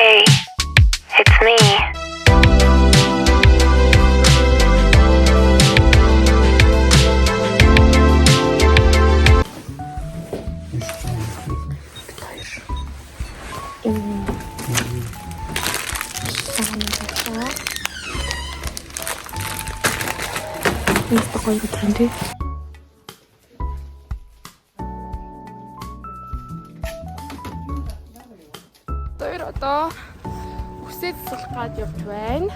Hey, it's me. гоё гэх юм тий. Тэр одоо үсээд суулгах гад явж байна.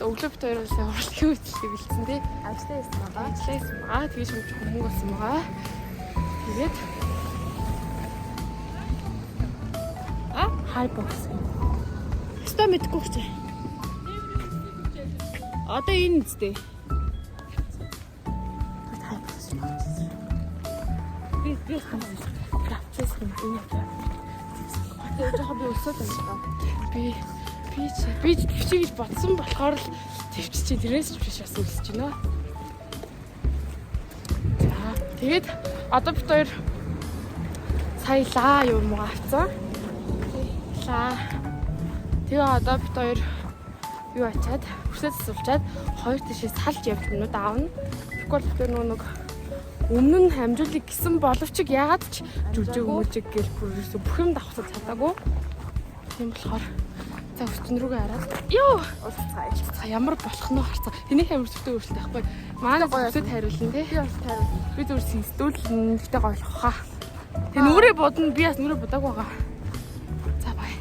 Өглөө битээрээс урлагийн үйлчлэг бэлдсэн тий. Ажлаа хийсэн байгаа. Ажлаа хийсэн байгаа. Тэгээ шимж хүмүүг болсон байгаа. Тэгээд хай бокс. Өстө мэдгүй ч. Одоо энэ үстэй. Хай бокс. Би хамаагүй. Практис юм энэ. Тэгээ жоохон би өсөд байна. Би төвчиж бодсон болохоор л төвчиж тэрээс ч биш бас үлсэж байна. За тэгээд одоо бид хоёр саялаа юм уу авцсан. Тэгээ одоо бид хоёр юу ачаад хүсэж суулчаад хоёр тишээ салж явж гэнүүд аавна. Тэгвэл бид нэг өмнө нь хамжуулыг гисэн боловч ягаад ч жүжиг гэл бүрээс бүх юм давхсаж чадаагүй. Тийм болохоор за өчтөн рүүгээ хараад ёо уулзцаа ямар болох нь харцаа. Тэний амар зүгтээ өөрчлөлт байхгүй. Манай гоёсод хариулна тий. Би зүгээр сэтгэлдүүлэн гэтээ гоёлох хаа. Тэг нүрээ бодно би бас нүрээ будааг байгаа. За бай.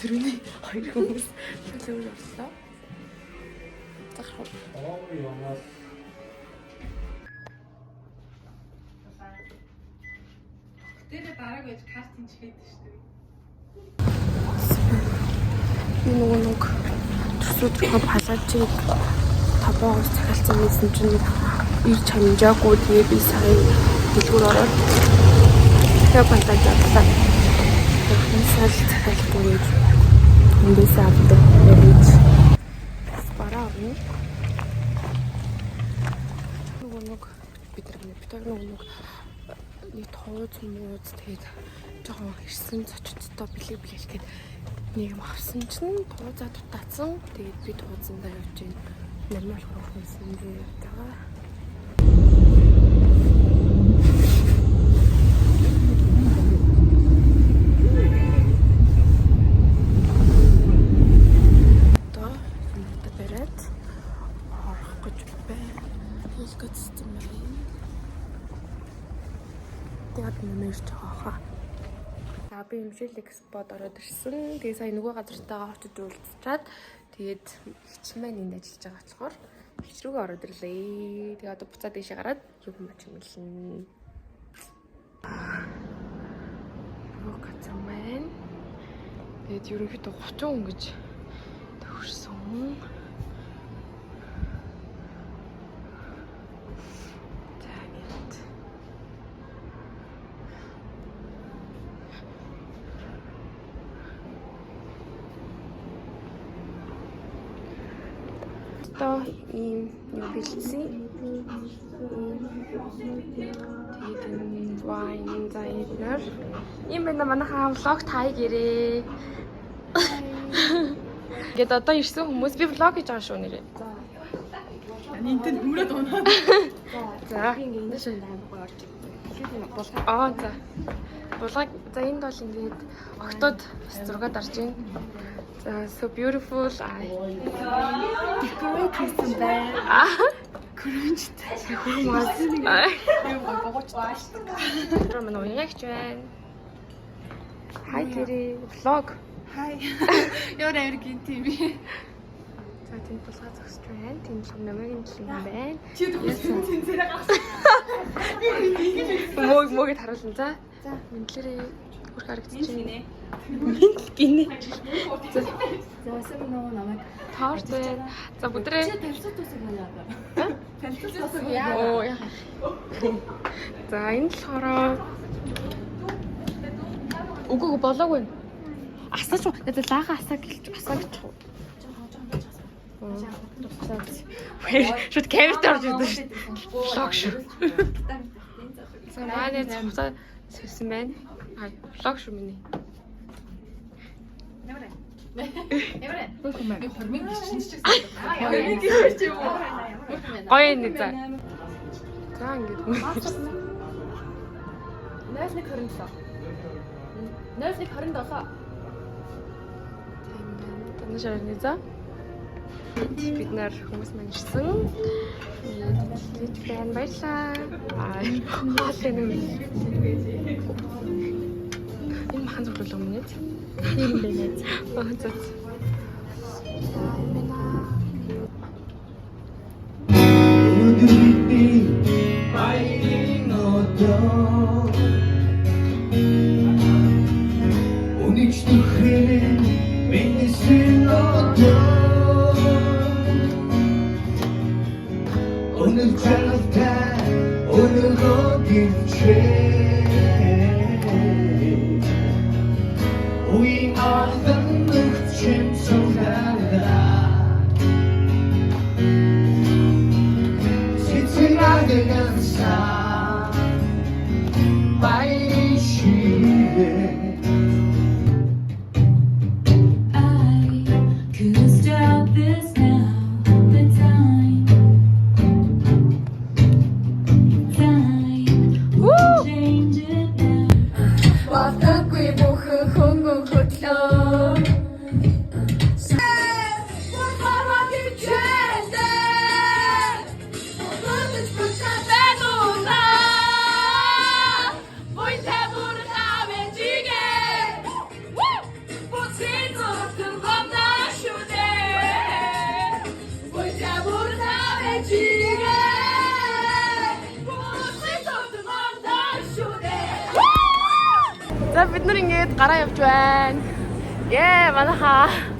Тэрний хоёр хүмүүс төлөв явлаа. Захрав. Тэр дарааг байж кастинг хийдэг шүү дээ. Нэг төсөөд халаачиг табоос захиалсан байсан чинь ир чанжаагүй тэгээ би сая дэлгүүр ороод тэгээ бантаж явлаа. Сал захиалгүй эндээс авдаг гэж бараа орно. Нэг бид нэг тооц мууз тэгээд жоохон ирсэн цочцтой бэлэг гэхэд нэг юм авсан чинь туузаа дутаацсан. Тэгээд би туузандаа явж гин нормал хөрхөнсөн дээр байгаа. Би Мишель Экспод ороод ирсэн. Тэгээ сая нөгөө газартайгаа очиж уулзчаад тэгээд хич маань энд ажиллаж байгаа болохоор хич рүүгээ ороод ирлээ. Тэгээ одоо буцаад дэшээ гараад юм чимэлнэ. Нөгөө газар маань тэгээд ерөнхийдөө 30 хүн гэж төгссөн. одоо ийм юу бэлдсэн. Тэгээд wine зайнаар ийм байна манайхаа влог тай гэрээ. Гэт одоо ирсэн хүмүүс би влог хийж байгаа шүү нэрээ. Нинтэн хүмүүрээ дуунаад. За ингэ шин орж. За. Булгаг за энд бол ингээд октод бас 6 дарж байна. За so beautiful. Decorate хийсэн байна. Крунчтай. Хурмаас. Юм богоочтой. Роман уягч байна. Хай гэрээ влог. Хай. Ямар авиргийн ТV. За тэнд булгаа зогсож байна. Тэнд л намайг нь юм байна. Чи төгсөн цэнцэрээ гаргасан. Мөөг харуулна за. За мэдлэрээ хурх харагдчих гинэ. Гинэ. За сая нөгөө намайг Торт байна. За бүдрээ. танилцуулт усыг яа. Танилцуулт усыг яа. Оо яа. За энэ болохоор үгүй болоогүй. Асаач уу. Тэгээд лаага асаа гэж уу. Шууд камерт орж ирдэ шүү. Влог шүү. За манай цамцаа сэлсэн байна. Влог шүү миний. Ямар би хормыг гिचсэн ч гэсэн. Хормыг гिचсэн юм уу? Гоё нэ за. За ингэж. 0-1-27. 0-1-27. Танаа шарны за. Бид нар хүмүүс маань ирсэн. Бид байна баярлаа. Хоолын юм. Энэ махан зөвлөл өмнө. Тийм байна. За. 오늘 잘났다 오늘 거긴 죄 We are the 묵침 속하다 지치라는 항상 빨리 쉬래 I couldn't stop this now. The time change it now. Батаггүй бүхэн хөнгөн хөтлөө. За бид нар ингээд гараа явж байна. Манайхаа